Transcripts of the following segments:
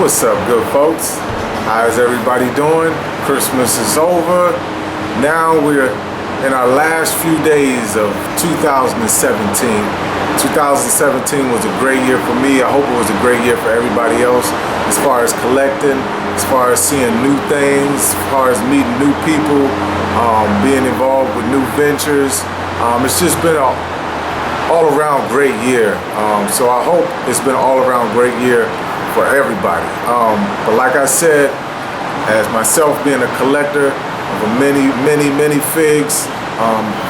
What's up, good folks? How's everybody doing? Christmas is over. Now we're in our last few days of 2017. 2017 was a great year for me. I hope it was a great year for everybody else, as far as collecting, as far as seeing new things, as far as meeting new people, being involved with new ventures. It's just been an all-around great year. So I hope it's been an all-around great year for everybody. But like I said, as myself being a collector of many figs,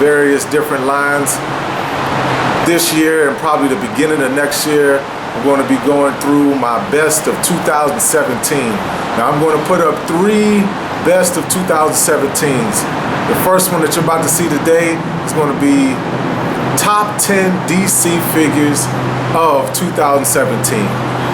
various different lines, this year and probably the beginning of next year, I'm going to be going through my best of 2017. Now I'm going to put up 3 best of 2017s. The first one that you're about to see today is going to be top 10 DC figures of 2017.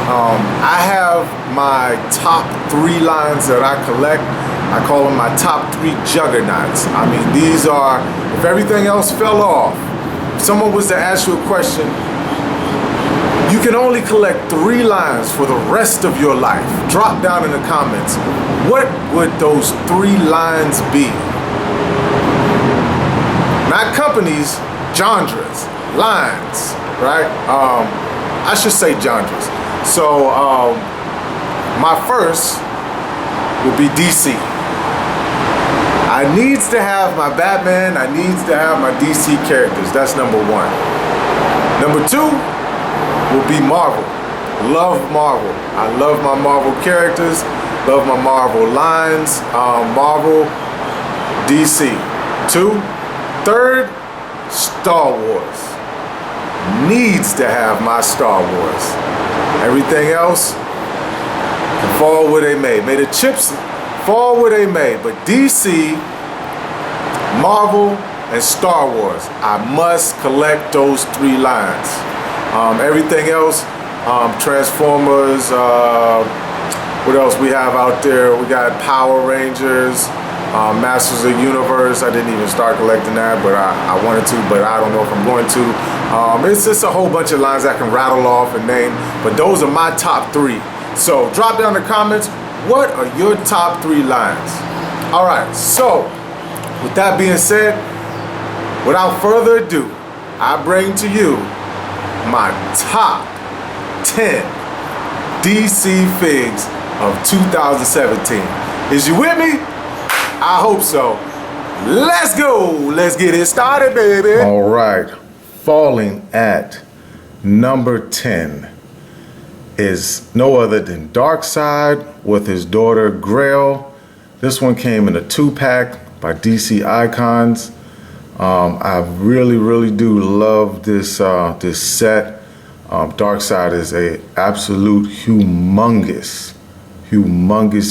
I have my top 3 lines that I collect. I call them my top 3 juggernauts. I mean, these are, if everything else fell off, if someone was to ask you a question, you can only collect 3 lines for the rest of your life. Drop down in the comments. What would those 3 lines be? Not companies, genres, lines, right? I should say genres. So my first will be DC. I needs to have my Batman, I needs to have my DC characters. That's number 1. Number 2 will be Marvel. Love Marvel. I love my Marvel characters, love my Marvel lines, Marvel, DC. 2. Third, Star Wars. Needs to have my Star Wars. Everything else can fall where they may. May the chips fall where they may. But DC, Marvel, and Star Wars, I must collect those 3 lines. Everything else, Transformers, what else we have out there? We got Power Rangers, Masters of the Universe. I didn't even start collecting that, but I wanted to, but I don't know if I'm going to. It's just a whole bunch of lines I can rattle off and name, but those are my top 3. So drop down in the comments, what are your top 3 lines? All right, so with that being said, without further ado, I bring to you my top 10 DC figs of 2017. Is you with me? I hope so. Let's go. Let's get it started, baby. All right. Falling at number 10 is no other than Darkseid with his daughter Grail. This one came in a 2-pack by DC Icons. I really do love this this set. Darkseid is a absolute humongous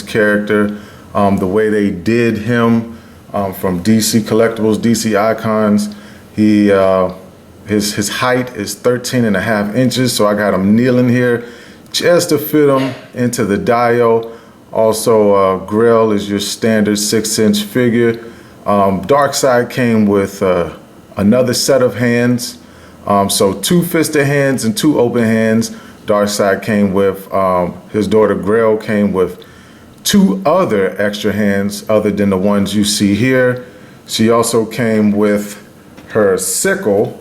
character. The way they did him from DC Collectibles, DC Icons, his height is 13.5 inches, so I got him kneeling here just to fit him into the dial. Also, Grail is your standard 6-inch figure. Darkseid came with another set of hands, so 2 fisted hands and 2 open hands. Darkseid came with, his daughter Grail came with 2 other extra hands other than the ones you see here. She also came with her sickle,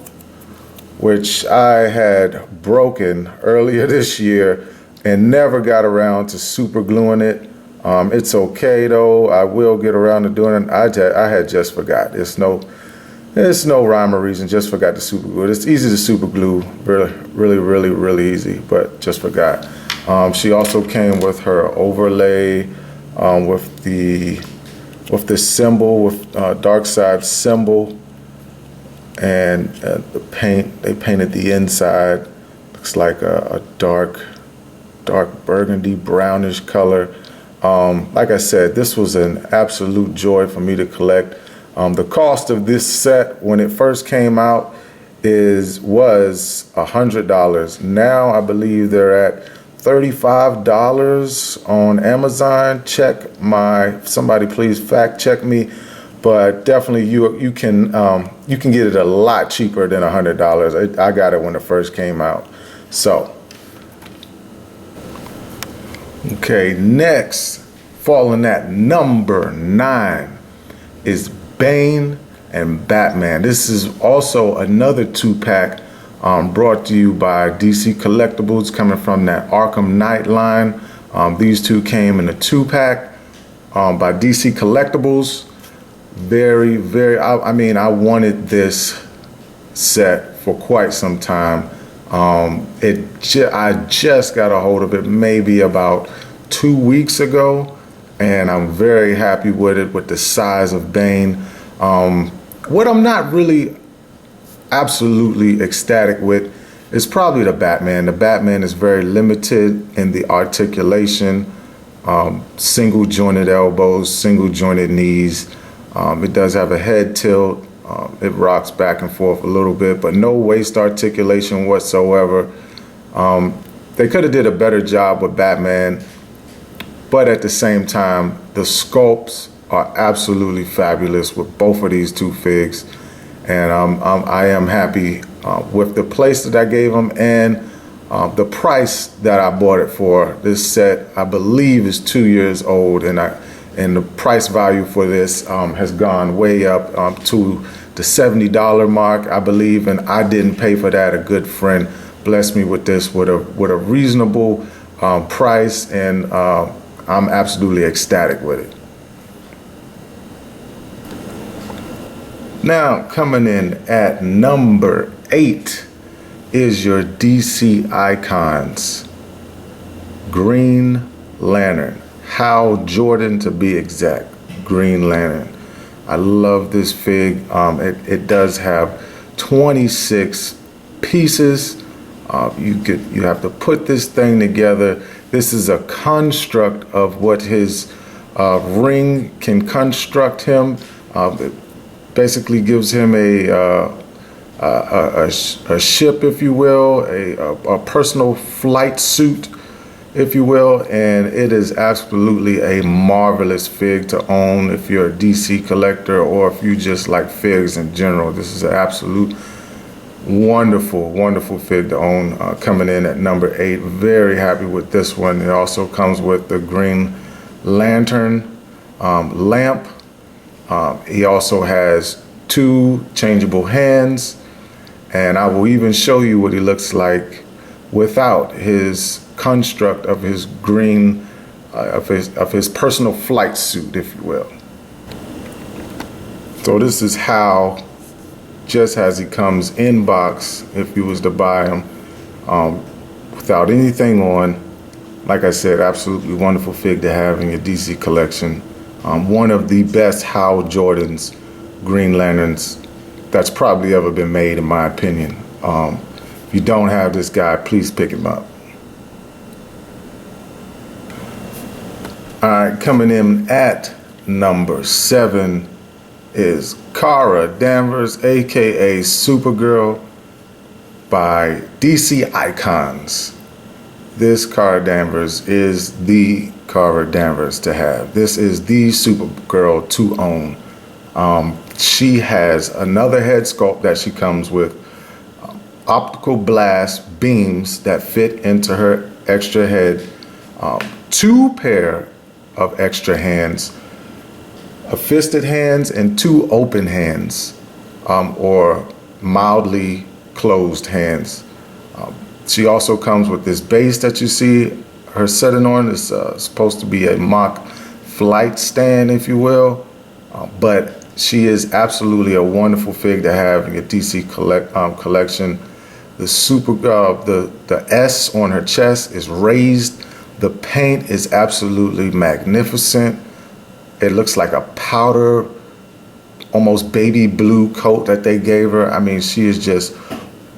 which I had broken earlier this year and never got around to super gluing it. It's okay though, I will get around to doing it. I had just forgot. It's no rhyme or reason, just forgot to super glue it. It's easy to super glue, really easy, but just forgot. She also came with her overlay, with the symbol, with Darkseid's symbol, and the paint. They painted the inside. Looks like a dark burgundy brownish color. Like I said, this was an absolute joy for me to collect. The cost of this set when it first came out was $100. Now I believe they're at $35 on Amazon. Somebody please fact check me, but definitely you can get it a lot cheaper than $100. I got it when it first came out. So Okay, next, falling at number 9 is Bane and Batman. This is also another 2-pack brought to you by DC Collectibles, coming from that Arkham Knight line. These two came in a 2-pack by DC Collectibles. Very, I mean, I wanted this set for quite some time. I just got a hold of it maybe about 2 weeks ago, and I'm very happy with it, with the size of Bane. What I'm not really absolutely ecstatic with is probably the Batman. The Batman is very limited in the articulation, single jointed elbows, single jointed knees. It does have a head tilt. It rocks back and forth a little bit, but no waist articulation whatsoever. They could have did a better job with Batman, but at the same time, the sculpts are absolutely fabulous with both of these two figs, and I am happy with the place that I gave them and the price that I bought it for. This set, I believe, is 2 years old, and the price value for this has gone way up to the $70 mark, I believe, and I didn't pay for that. A good friend blessed me with this with a reasonable price, and I'm absolutely ecstatic with it. Now, coming in at number 8 is your DC Icons Green Lantern. Hal Jordan, to be exact. Green Lantern. I love this fig. It does have 26 pieces. You have to put this thing together. This is a construct of what his ring can construct him. It basically gives him a ship, if you will, a personal flight suit, if you will, and it is absolutely a marvelous fig to own if you're a DC collector or if you just like figs in general. This is an absolute wonderful fig to own. Coming in at number 8, very happy with this one. It also comes with the Green Lantern lamp. He also has 2 changeable hands, and I will even show you what he looks like without his construct of his green, of his personal flight suit, if you will. So this is how, just as he comes in box, if you was to buy him without anything on. Like I said, absolutely wonderful fig to have in your DC collection. One of the best Hal Jordan's Green Lanterns that's probably ever been made, in my opinion. If you don't have this guy, please pick him up. All right, coming in at number 7 is Kara Danvers, aka Supergirl, by DC Icons. This Kara Danvers is the Kara Danvers to have. This is the Supergirl to own. She has another head sculpt that she comes with, optical blast beams that fit into her extra head, 2 pair of extra hands, a fisted hands and 2 open hands, or mildly closed hands. She also comes with this base that you see her sitting on. It's supposed to be a MOC flight stand, if you will, but she is absolutely a wonderful fig to have in your DC collection. The the S on her chest is raised. The paint is absolutely magnificent. It looks like a powder, almost baby blue coat that they gave her. I mean, she is just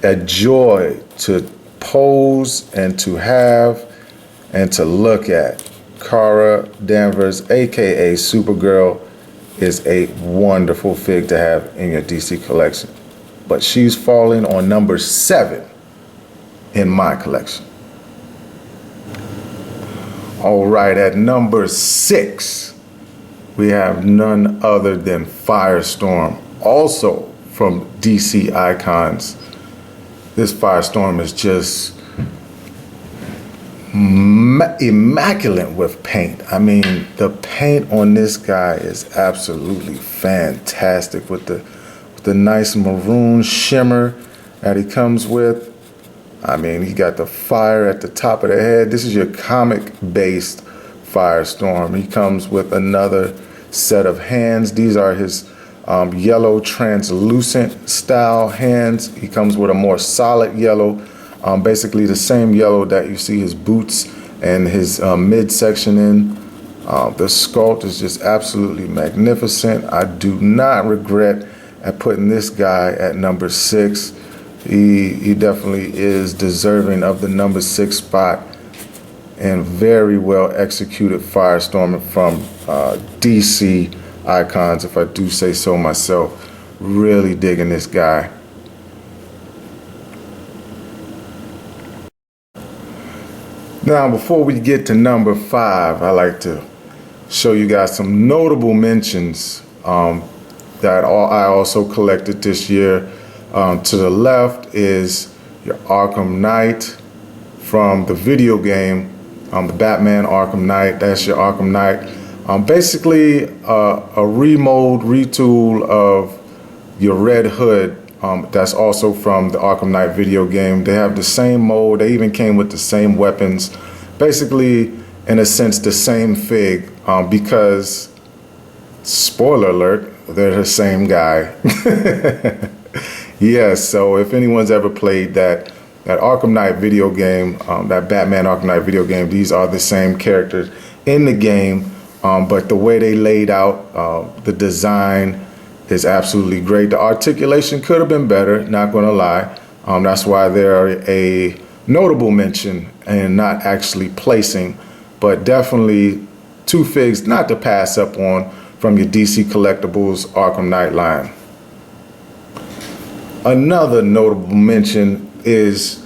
a joy to pose and to have and to look at. Kara Danvers, aka Supergirl, is a wonderful fig to have in your DC collection. But she's falling on number 7 in my collection. All right, at number 6, we have none other than Firestorm, also from DC Icons. This Firestorm is just immaculate with paint. I mean, the paint on this guy is absolutely fantastic with the nice maroon shimmer that he comes with. I mean, he got the fire at the top of the head. This is your comic-based Firestorm. He comes with another set of hands. These are his yellow translucent style hands. He comes with a more solid yellow, basically the same yellow that you see his boots and his midsection in. The sculpt is just absolutely magnificent. I do not regret at putting this guy at number 6. He definitely is deserving of the number 6 spot, and very well executed Firestorm from DC Icons, if I do say so myself. Really digging this guy. Now, before we get to number 5, I like to show you guys some notable mentions that I also collected this year. To the left is your Arkham Knight from the video game, the Batman Arkham Knight. That's your Arkham Knight. Basically a remold, retool of your Red Hood. That's also from the Arkham Knight video game. They have the same mold. They even came with the same weapons. Basically, in a sense, the same fig, because, spoiler alert, they're the same guy. Yes, so if anyone's ever played that Arkham Knight video game, that Batman Arkham Knight video game, these are the same characters in the game, but the way they laid out the design is absolutely great. The articulation could have been better, not gonna lie. That's why they're a notable mention and not actually placing, but definitely 2 figs not to pass up on from your DC Collectibles Arkham Knight line. Another notable mention is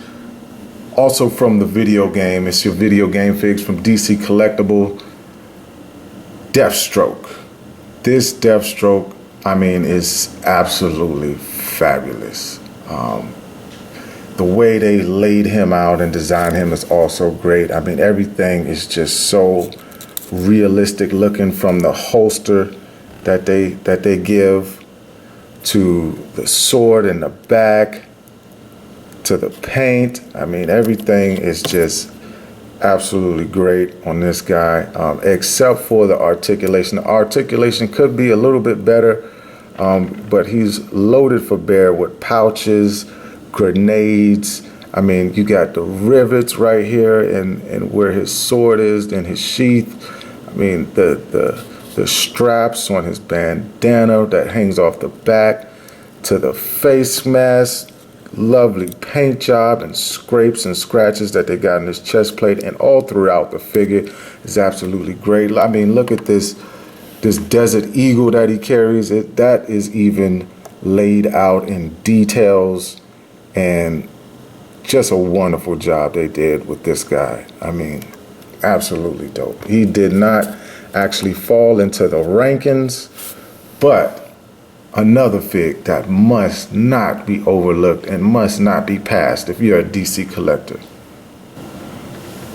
also from the video game. It's your video game figs from DC Collectible, Deathstroke. This Deathstroke, I mean, is absolutely fabulous. The way they laid him out and designed him is also great. I mean, everything is just so realistic looking, from the holster that they give, to the sword in the back, to the paint. I mean, everything is just absolutely great on this guy, except for the articulation. The articulation could be a little bit better, but he's loaded for bear with pouches, grenades. I mean, you got the rivets right here and where his sword is, then his sheath. I mean, the straps on his bandana that hangs off the back, to the face mask, lovely paint job and scrapes and scratches that they got in his chest plate and all throughout the figure is absolutely great. I mean, look at this Desert Eagle that he carries. That is even laid out in details, and just a wonderful job they did with this guy. I mean, absolutely dope. He did not actually fall into the rankings, but another fig that must not be overlooked and must not be passed if you're a DC collector.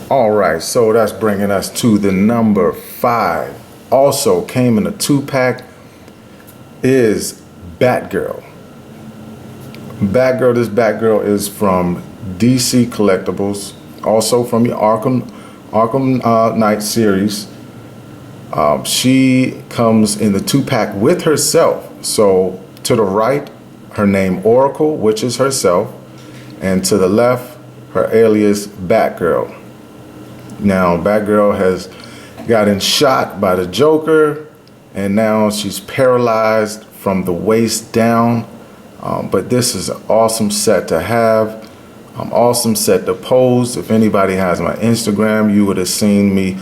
All right, so that's bringing us to the number 5. Also came in a 2-pack is Batgirl. This Batgirl is from DC Collectibles, also from your Arkham Knight series. She comes in the 2-pack with herself. So to the right, her name Oracle, which is herself, and to the left, her alias Batgirl. Now, Batgirl has gotten shot by the Joker, and now she's paralyzed from the waist down. But this is an awesome set to have, awesome set to pose. If anybody has my Instagram, you would have seen me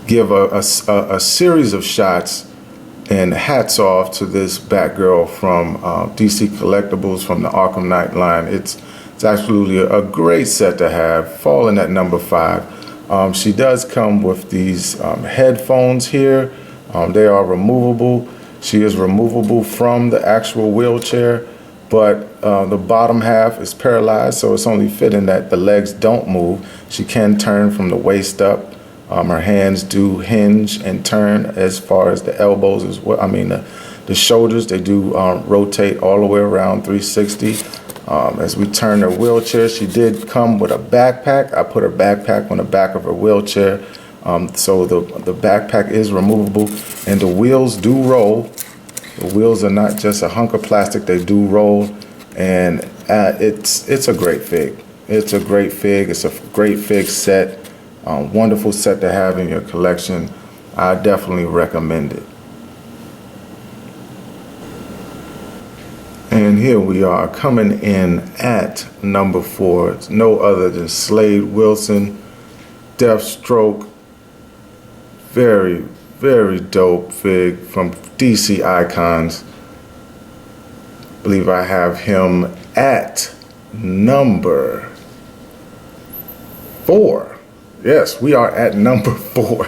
give a series of shots, and hats off to this Batgirl from DC Collectibles from the Arkham Knight line. It's absolutely a great set to have, falling at number 5. She does come with these headphones here. They are removable. She is removable from the actual wheelchair. but the bottom half is paralyzed, so it's only fitting that the legs don't move. She can turn from the waist up. Her hands do hinge and turn as far as the elbows as well. I mean, the shoulders, they do rotate all the way around 360. As we turn her wheelchair, she did come with a backpack. I put her backpack on the back of her wheelchair. So the backpack is removable, and the wheels do roll. The wheels are not just a hunk of plastic, they do roll, and it's a great fig. It's a great fig. It's a great fig set. Wonderful set to have in your collection. I definitely recommend it. And here we are coming in at number 4. It's no other than Slade Wilson, Deathstroke. Very, very dope fig from DC Icons. I believe I have him at number 4. Yes, we are at number 4.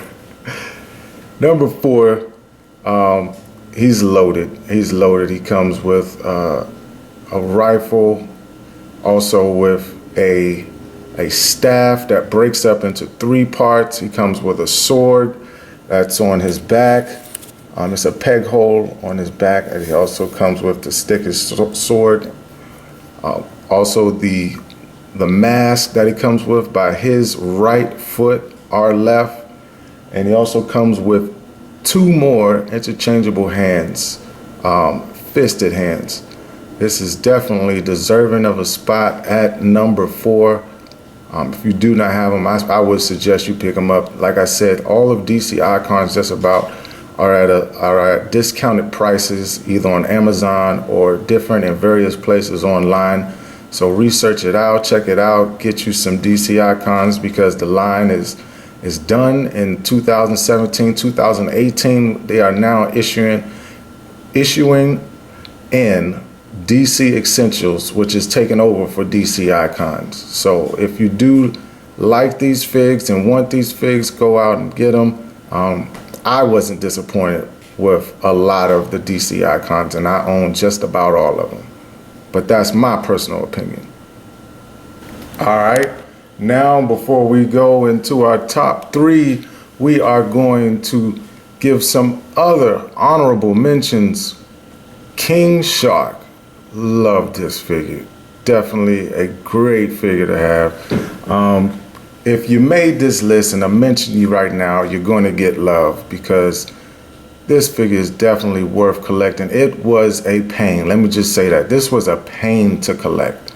Number 4, he's loaded. He's loaded. He comes with a rifle, also with a staff that breaks up into 3 parts. He comes with a sword that's on his back. It's a peg hole on his back, and he also comes with the stick, his sword. Also the mask that he comes with by his right foot, our left, and he also comes with 2 more interchangeable hands, fisted hands. This is definitely deserving of a spot at number 4. If you do not have them, I would suggest you pick them up. Like I said, all of DC Icons just about are at discounted prices, either on Amazon or different in various places online. So research it out, check it out, get you some DC Icons, because the line is done in 2017, 2018. They are now issuing in DC Essentials, which is taking over for DC Icons. So if you do like these figs and want these figs, go out and get them. I wasn't disappointed with a lot of the DC Icons, and I own just about all of them. But that's my personal opinion. All right, now before we go into our top 3, we are going to give some other honorable mentions. King Shark. Love this figure. Definitely a great figure to have. If you made this list and I'm mentioning you right now, you're going to get love, because this figure is definitely worth collecting. It was a pain. Let me just say that. This was a pain to collect.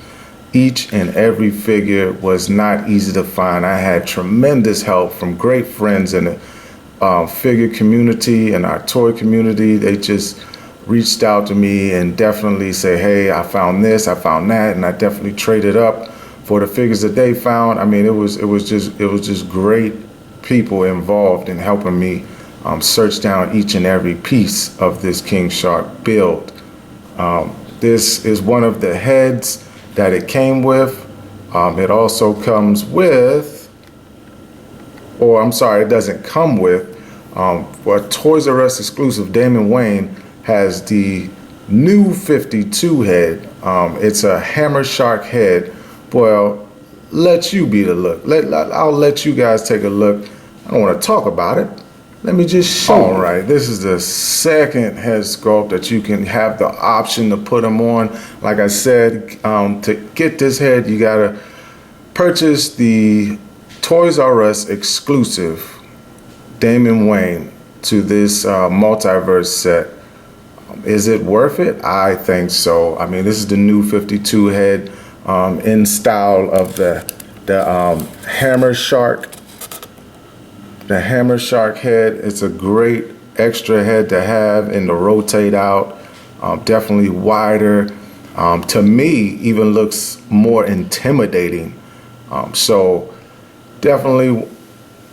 Each and every figure was not easy to find. I had tremendous help from great friends in the figure community and our toy community. They just reached out to me and definitely say, hey, I found this, I found that, and I definitely traded up for the figures that they found. I mean, it was just great people involved in helping me search down each and every piece of this King Shark build. This is one of the heads that it came with. It also comes with, or I'm sorry, it doesn't come with, for a Toys R Us exclusive, Damon Wayne has the new 52 head. It's a hammer shark head. Boy, I'll let you be the look. I'll let you guys take a look. I don't want to talk about it. Let me just show you. All right, this is the second head sculpt that you can have the option to put them on. Like I said, to get this head, you gotta purchase the Toys R Us exclusive Damon Wayne to this multiverse set. Is it worth it? I think so. I mean, this is the new 52 head in style of the hammer shark. The hammer shark head. It's a great extra head to have and to rotate out. Definitely wider. To me, even looks more intimidating. So definitely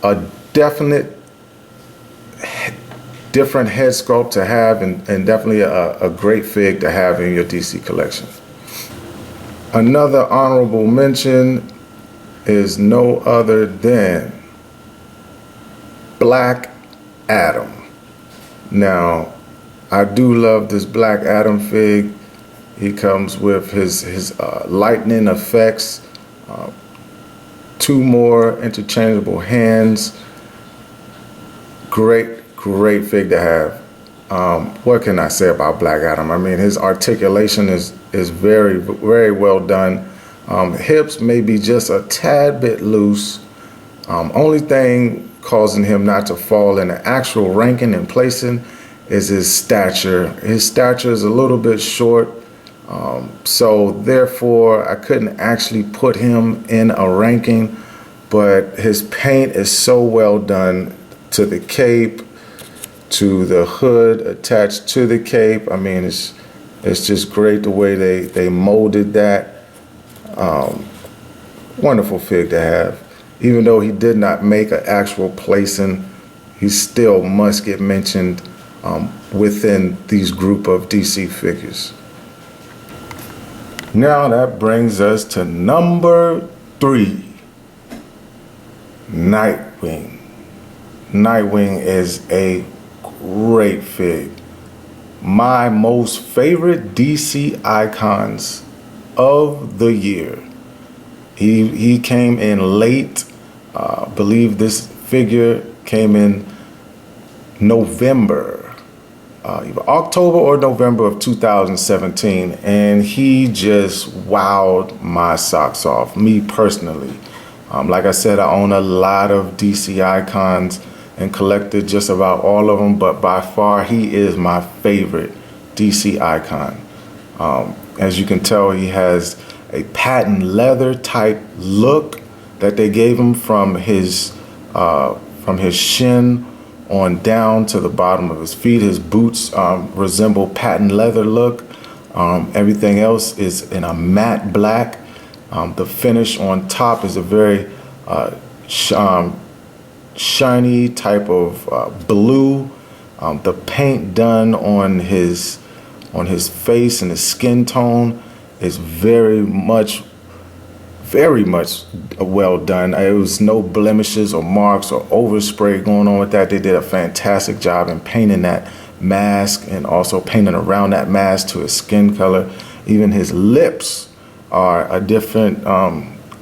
a different head sculpt to have, and definitely a great fig to have in your DC collection. Another honorable mention is no other than Black Adam. Now, I do love this Black Adam fig. He comes with his lightning effects, 2 more interchangeable hands. Great fig to have. What can I say about Black Adam? I mean, his articulation is very well done. Hips may be just a tad bit loose. Only thing causing him not to fall in the actual ranking and placing is his stature. His stature is a little bit short, so therefore I couldn't actually put him in a ranking, but his paint is so well done to the cape, to the hood attached to the cape. I mean, it's just great the way they molded that. Wonderful fig to have. Even though he did not make an actual placing, he still must get mentioned within these group of DC figures. Now that brings us to number 3, Nightwing. Nightwing is a great fig. My most favorite DC icons of the year. He came in late. Believe this figure came in November, either October or November of 2017, and he just wowed my socks off, me personally. Like I said, I own a lot of DC icons and collected just about all of them, but by far he is my favorite DC icon. As you can tell, he has a patent leather type look that they gave him from his shin on down to the bottom of his feet. His boots resemble patent leather look. Everything else is in a matte black. The finish on top is a very shiny type of blue. The paint done on his face and his skin tone is very much well done. It was no blemishes or marks or overspray going on with that. They did a fantastic job in painting that mask and also painting around that mask to his skin color. Even his lips are a different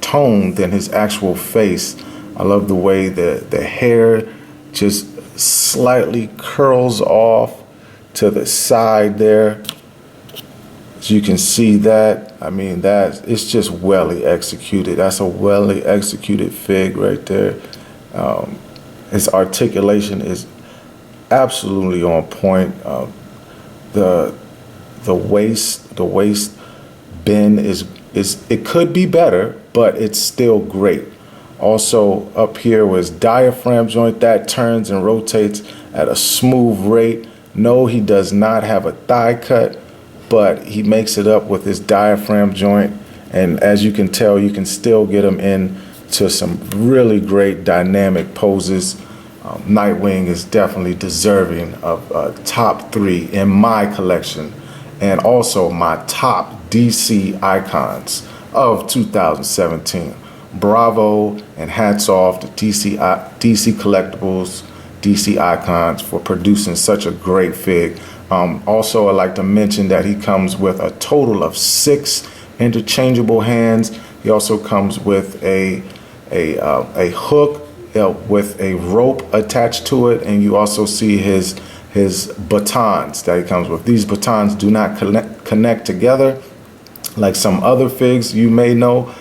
tone than his actual face. I love the way the hair just slightly curls off to the side there. As you can see that, I mean, it's just welly executed. That's a welly executed fig right there. His articulation is absolutely on point. The waist bend is it could be better, but it's still great. Also up here was diaphragm joint that turns and rotates at a smooth rate. No, he does not have a thigh cut, but he makes it up with his diaphragm joint. And as you can tell, you can still get him into some really great dynamic poses. Nightwing is definitely deserving of top 3 in my collection, and also my top DC icons of 2017. Bravo and hats off to DC Collectibles, DC Icons for producing such a great fig. Also, I'd like to mention that he comes with a total of 6 interchangeable hands. He also comes with a hook with a rope attached to it, and you also see his batons that he comes with. These batons do not connect together like some other figs you may know,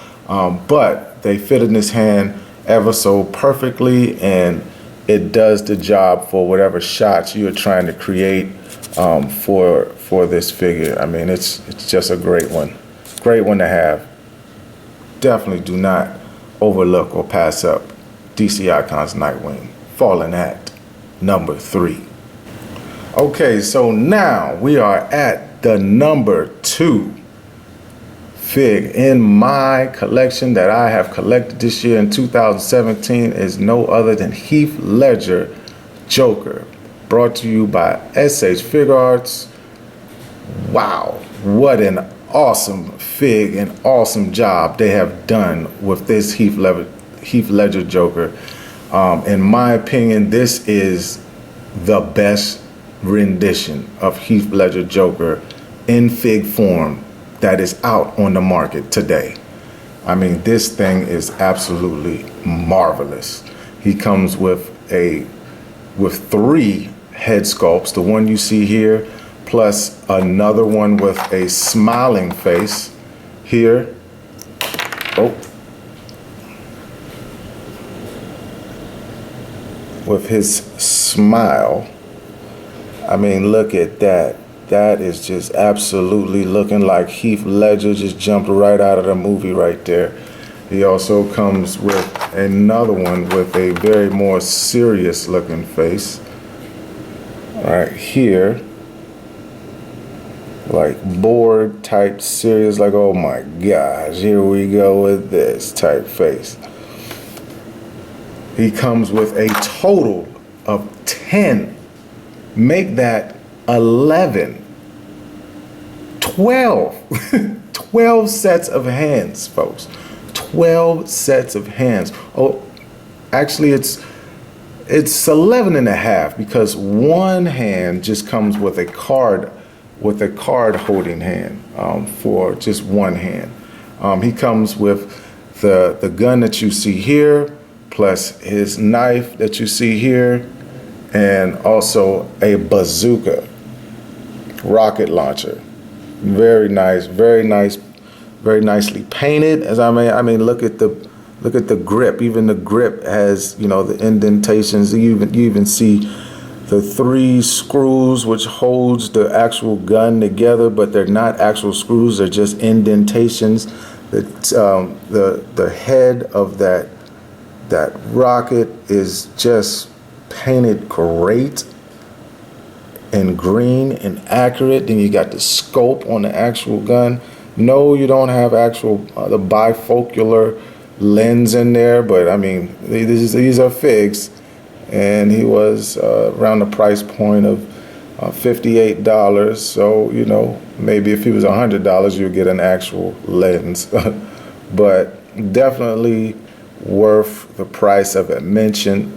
but they fit in his hand ever so perfectly, and it does the job for whatever shots you're trying to create for this figure. I mean, it's just a great one to have. Definitely do not overlook or pass up DC Icons Nightwing, falling at number 3. Okay, so now we are at the number 2 fig in my collection that I have collected this year in 2017 is no other than Heath Ledger Joker, brought to you by SH Fig Arts. Wow, what an awesome fig and awesome job they have done with this Heath Ledger Joker. In my opinion, this is the best rendition of Heath Ledger Joker in fig form that is out on the market today. I mean, this thing is absolutely marvelous. He comes with 3 head sculpts, the one you see here, plus another one with a smiling face here. Oh. With his smile. I mean, look at that. That is just absolutely looking like Heath Ledger just jumped right out of the movie right there. He also comes with another one with a very more serious looking face. Right here. Like bored type serious, like, oh my gosh, here we go with this type face. He comes with a total of 10. Make that 11. 12. 12 sets of hands, folks. 12 sets of hands. Oh, actually it's 11 and a half, because one hand just comes with a card holding hand for just one hand. He comes with the gun that you see here, plus his knife that you see here, and also a bazooka rocket launcher. Very nice, very nice, very nicely painted. As I mean, look at the grip. Even the grip has, you know, the indentations. You even see the 3 screws which holds the actual gun together, but they're not actual screws. They're just indentations. The head of that rocket is just painted great and green and accurate. Then you got the scope on the actual gun. No, you don't have actual the bifocal lens in there, but I mean, these are figs, and he was around the price point of $58. So, you know, maybe if he was $100, you'd get an actual lens. But definitely worth the price of admission.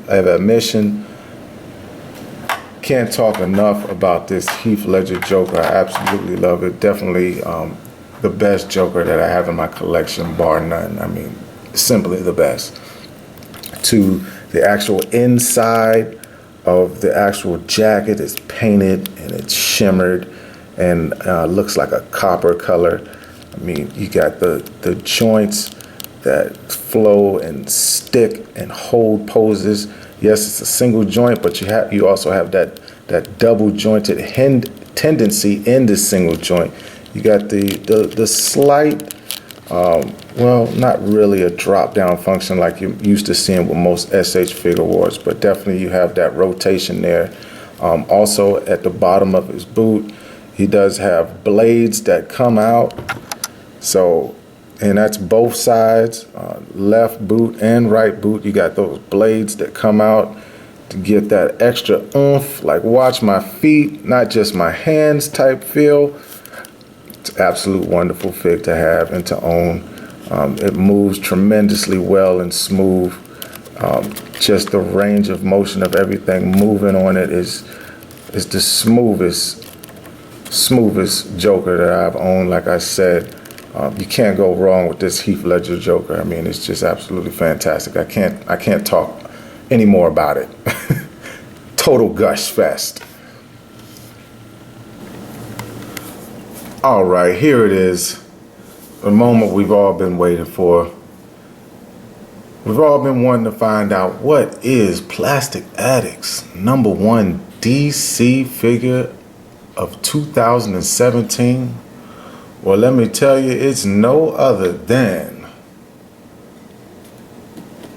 Can't talk enough about this Heath Ledger Joker. I absolutely love it. Definitely the best Joker that I have in my collection, bar none. I mean, simply the best. To the actual inside of the actual jacket is painted and it's shimmered and looks like a copper color. I mean, you got the joints that flow and stick and hold poses. Yes, it's a single joint, but you also have that double jointed tendency in the single joint. You got the slight, well, not really a drop down function like you're used to seeing with most SH figure wars, but definitely you have that rotation there. Also at the bottom of his boot, he does have blades that come out. So, and that's both sides, left boot and right boot. You got those blades that come out to get that extra oomph, like watch my feet, not just my hands type feel. It's an absolute wonderful fig to have and to own. It moves tremendously well and smooth. Just the range of motion of everything moving on it is the smoothest Joker that I've owned. Like I said, you can't go wrong with this Heath Ledger Joker. I mean, it's just absolutely fantastic. I can't talk any more about it. Total gush fest. All right, here it is. The moment we've all been waiting for. We've all been wanting to find out what is Plastic Addict's #1 DC figure of 2017. Well, let me tell you, it's no other than,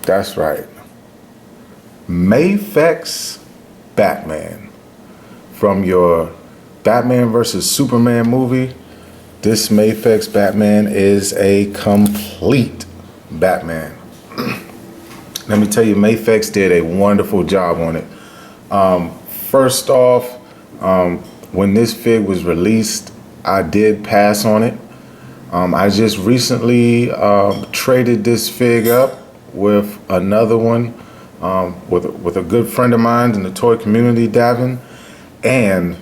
that's right, Mafex Batman. From your Batman vs. Superman movie, this Mafex Batman is a complete Batman. Let me tell you, Mafex did a wonderful job on it. First off, when this fig was released, I did pass on it. I just recently traded this fig up with another one, with a good friend of mine in the toy community, Davin, and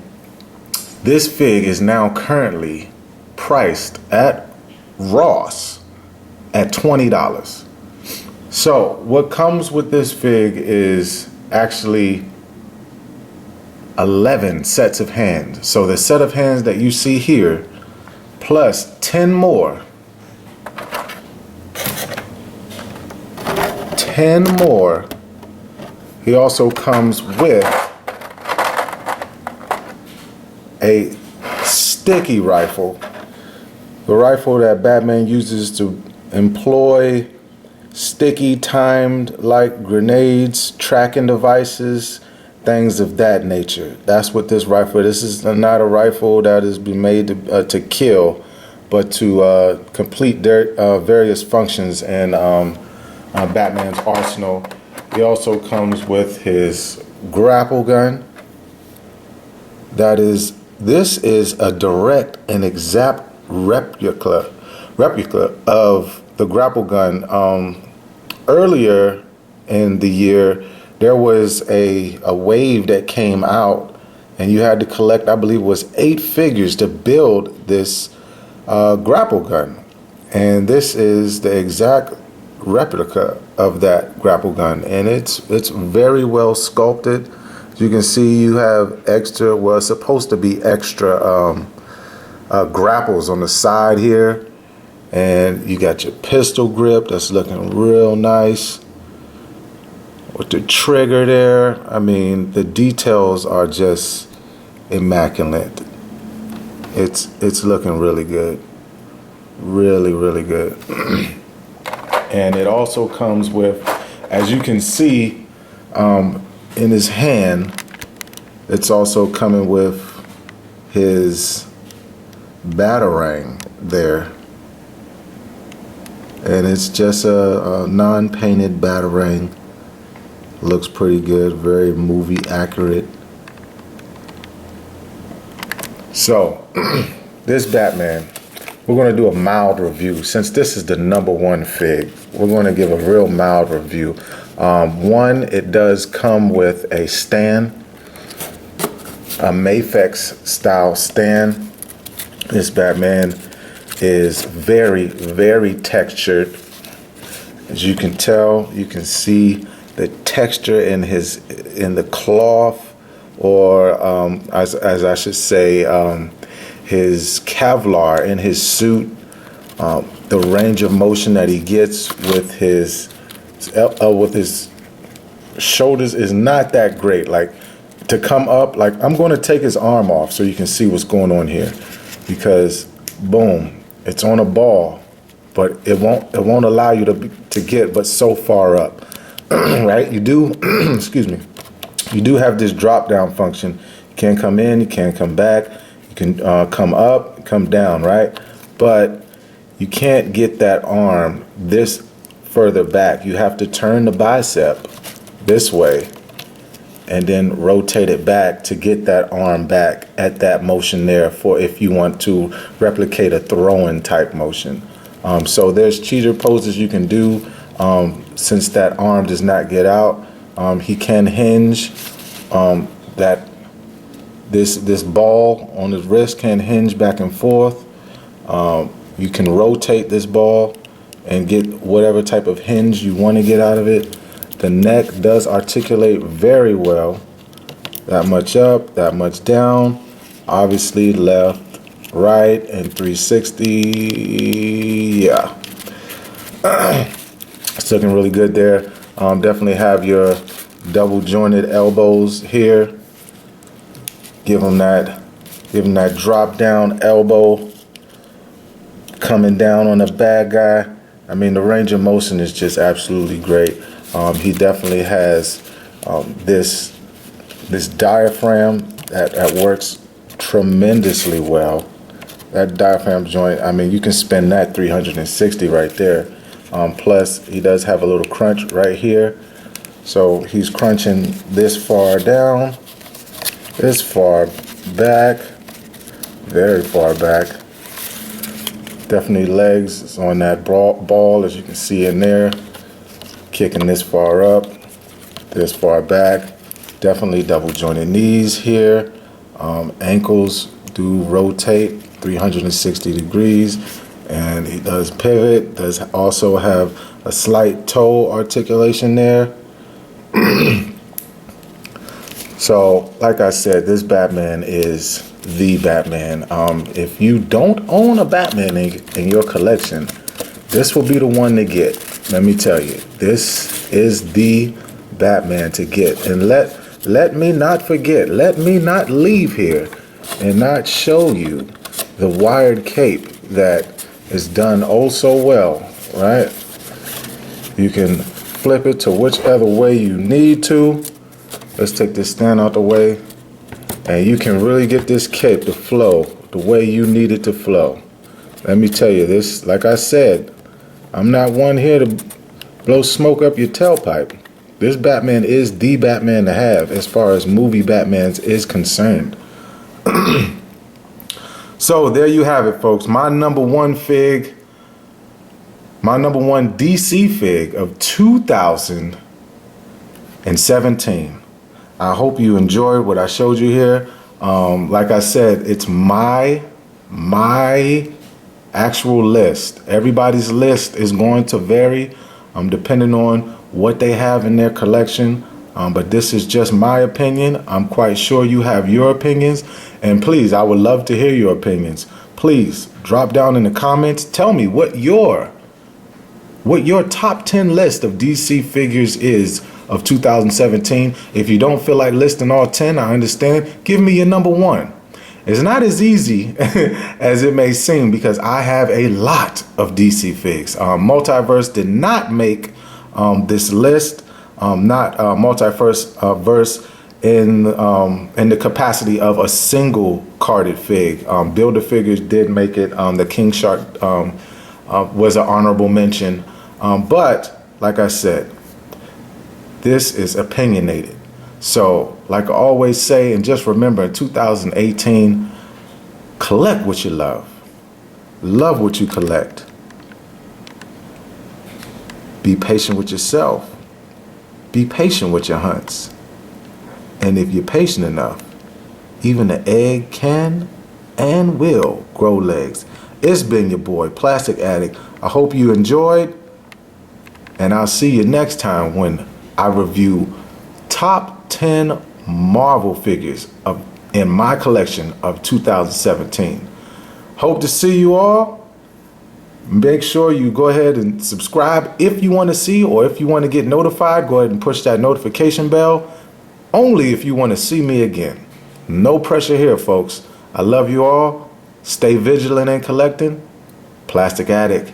This fig is now currently priced at Ross at $20. So what comes with this fig is actually 11 sets of hands. So the set of hands that you see here plus 10 more. 10 more. He also comes with a sticky rifle. The rifle that Batman uses to employ sticky timed like grenades, tracking devices, things of that nature. That's what this rifle, this is not a rifle that is being made to kill, but to complete their various functions in Batman's arsenal. He also comes with his grapple gun. This is a direct and exact replica of the grapple gun. Earlier in the year, there was a wave that came out, and you had to collect, I believe it was 8 figures to build this grapple gun. And this is the exact replica of that grapple gun, and it's very well sculpted. As you can see, you have extra, well, it's supposed to be extra grapples on the side here, and you got your pistol grip that's looking real nice with the trigger there. I mean, the details are just immaculate. It's looking really good, really good. And it also comes with, as you can see in his hand, it's also coming with his batarang there. And it's just a non-painted batarang. Looks pretty good, very movie accurate. So, this Batman, we're going to do a mild review. Since this is the #1 fig, we're going to give a real mild review. One, it does come with a stand, a Mafex style stand. This Batman is very textured. As you can tell, you can see the texture in the cloth, or as I should say, his Kevlar in his suit. The range of motion that he gets with his shoulders is not that great. Like, to come up, like, I'm going to take his arm off so you can see what's going on here, because boom, it's on a ball, but it won't allow you to get but so far up. Right? You do excuse me, you do have this drop down function. You can't come in, you can't come back, you can come up, come down, right? But you can't get that arm this further back. You have to turn the bicep this way and then rotate it back to get that arm back at that motion there, for if you want to replicate a throw-in type motion. So there's cheater poses you can do. Since that arm does not get out, he can hinge. This ball on his wrist can hinge back and forth. You can rotate this ball and get whatever type of hinge you want to get out of it. The neck does articulate very well. That much up, that much down. Obviously left, right, and 360. Yeah. It's looking really good there. Definitely have your double jointed elbows here. Give him that drop down elbow coming down on the bad guy. I mean, the range of motion is just absolutely great. He definitely has this diaphragm that works tremendously well. That diaphragm joint, I mean, you can spin that 360 right there. Plus, he does have a little crunch right here. So he's crunching this far down, this far back, very far back. Definitely legs on that ball, as you can see in there. Kicking this far up, this far back. Definitely double jointed knees here. Ankles do rotate 360 degrees, and he does pivot, does also have a slight toe articulation there. So, like I said, this Batman is the Batman. If you don't own a Batman in your collection, this will be the one to get. Let me tell you, this is the Batman to get. And let me not forget, let me not leave here and not show you the wired cape that is done oh so well, right? You can flip it to whichever way you need to. Let's take this stand out the way. And you can really get this cape to flow the way you need it to flow. Let me tell you this, like I said, I'm not one here to blow smoke up your tailpipe. This Batman is the Batman to have as far as movie Batmans is concerned. So there you have it, folks. My number one DC fig of 2017. I hope you enjoyed what I showed you here. Like I said, it's my actual list. Everybody's list is going to vary depending on what they have in their collection. But this is just my opinion. I'm quite sure you have your opinions. And please, I would love to hear your opinions. Please drop down in the comments. Tell me what your top 10 list of DC figures is of 2017. If you don't feel like listing all 10, I understand. Give me your number one. It's not as easy as it may seem because I have a lot of DC figs. Multiverse did not make this list. Not Multiverse verse in the capacity of a single carded fig. Builder Figures did make it. The King Shark was an honorable mention. But like I said, this is opinionated. So, like I always say, and just remember, in 2018, collect what you love. Love what you collect. Be patient with yourself. Be patient with your hunts. And if you're patient enough, even the egg can and will grow legs. It's been your boy, Plastic Addict. I hope you enjoyed. And I'll see you next time when I review top 10 Marvel figures in my collection of 2017. Hope to see you all. Make sure you go ahead and subscribe if you want to see, or if you want to get notified, go ahead and push that notification bell. Only if you want to see me again. No pressure here, folks. I love you all. Stay vigilant and collecting. Plastic Addict.